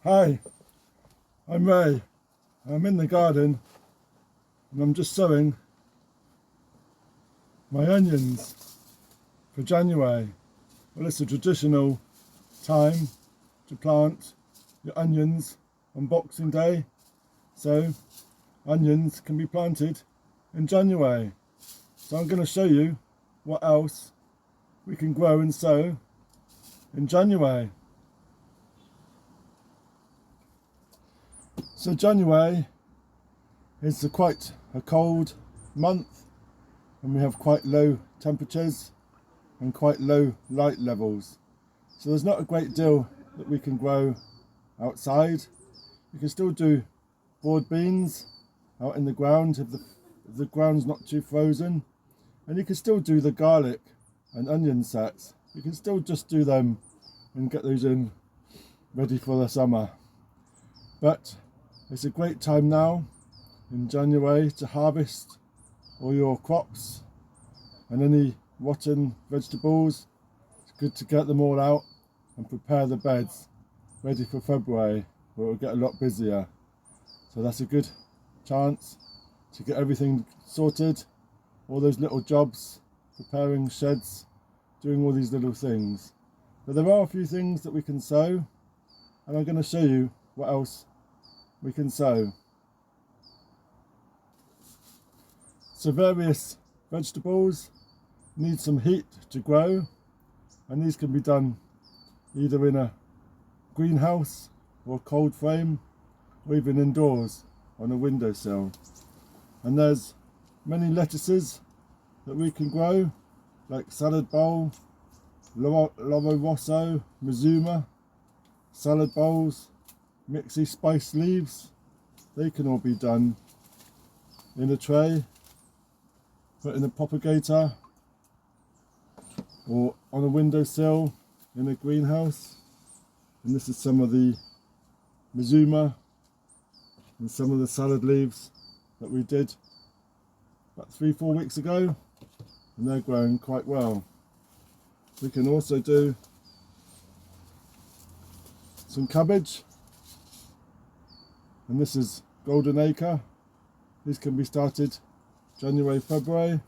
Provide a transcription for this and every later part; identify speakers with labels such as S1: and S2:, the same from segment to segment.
S1: Hi, I'm Ray. I'm in the garden and I'm just sowing my onions for January. Well, it's a traditional time to plant your onions on Boxing Day, so onions can be planted in January. So I'm going to show you what else we can grow and sow in January. So January is quite a cold month and we have quite low temperatures and quite low light levels. So there's not a great deal that we can grow outside. You can still do broad beans out in the ground if the ground's not too frozen. And you can still do the garlic and onion sets. You can still just do them and get those in ready for the summer. But it's a great time now in January to harvest all your crops and any rotten vegetables. It's good to get them all out and prepare the beds ready for February, where it will get a lot busier. So that's a good chance to get everything sorted, all those little jobs, preparing sheds, doing all these little things. But there are a few things that we can sow, and I'm going to show you what else we can sow. So various vegetables need some heat to grow, and these can be done either in a greenhouse or a cold frame, or even indoors on a windowsill. And there's many lettuces that we can grow, like salad bowl, Loro Rosso, Mizuma, salad bowls, Mixie spice leaves. They can all be done in a tray, put in a propagator, or on a windowsill in a greenhouse. And this is some of the Mizuma and some of the salad leaves that we did about 3-4 weeks ago, and they're growing quite well. We can also do some cabbage, and this is golden acre. These can be started January, February,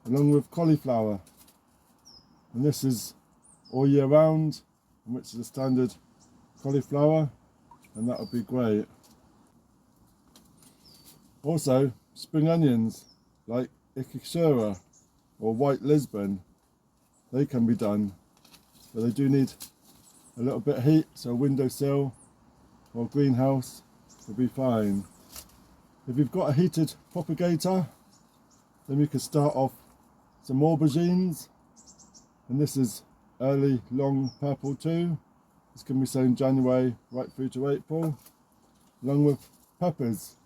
S1: along with cauliflower, and this is all year round, which is a standard cauliflower, and that would be great. Also, spring onions like Ikishura or white Lisbon, they can be done, but they do need a little bit of heat, so a windowsill or greenhouse will be fine. If you've got a heated propagator, then we can start off some aubergines, and this is early long purple too. This can be sown January right through to April, along with peppers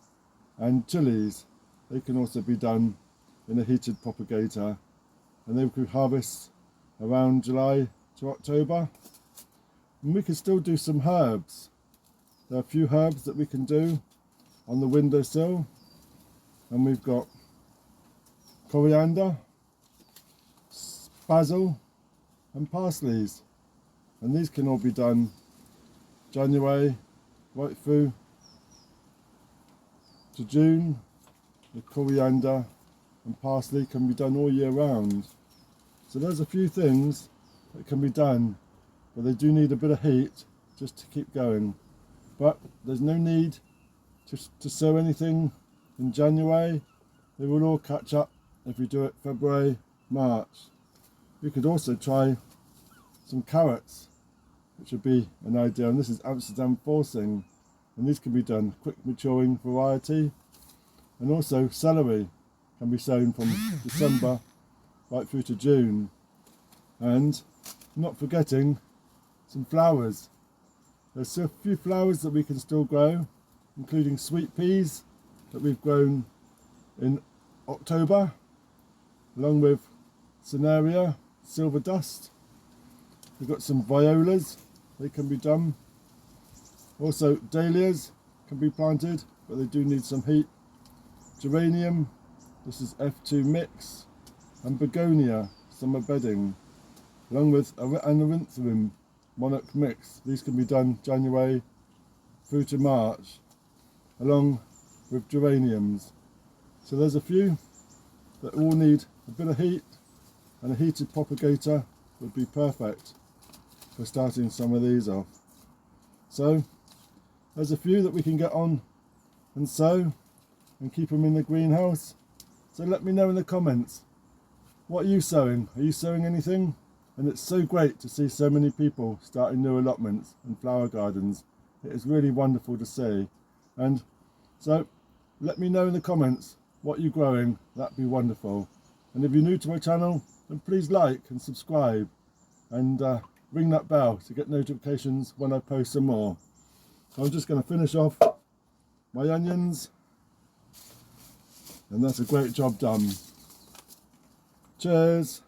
S1: and chilies. They can also be done in a heated propagator, and they could harvest around July to October. And we can still do some herbs. There are a few herbs that we can do on the windowsill, and we've got coriander, basil and parsleys, and these can all be done January right through to June. The coriander and parsley can be done all year round. So there's a few things that can be done, but they do need a bit of heat just to keep going. But there's no need to sow anything in January. They will all catch up if we do it February, March. We could also try some carrots, which would be an idea, and this is Amsterdam forcing, and these can be done quick maturing variety. And also celery can be sown from December right through to June. And not forgetting some flowers. There's a few flowers that we can still grow, including sweet peas that we've grown in October, along with Cinerea, silver dust. We've got some violas, they can be done. Also dahlias can be planted, but they do need some heat. Geranium, this is F2 mix, and begonia, summer bedding, along with Anarinthium monarch mix. These can be done January through to March, along with geraniums. So there's a few that all need a bit of heat, and a heated propagator would be perfect for starting some of these off. So there's a few that we can get on and sow and keep them in the greenhouse. So let me know in the comments, what are you sowing? Are you sowing anything? And it's so great to see so many people starting new allotments and flower gardens. It is really wonderful to see. And so let me know in the comments what you're growing. That'd be wonderful. And if you're new to my channel, then please like and subscribe, and ring that bell to get notifications when I post some more. So I'm just going to finish off my onions, and that's a great job done. Cheers.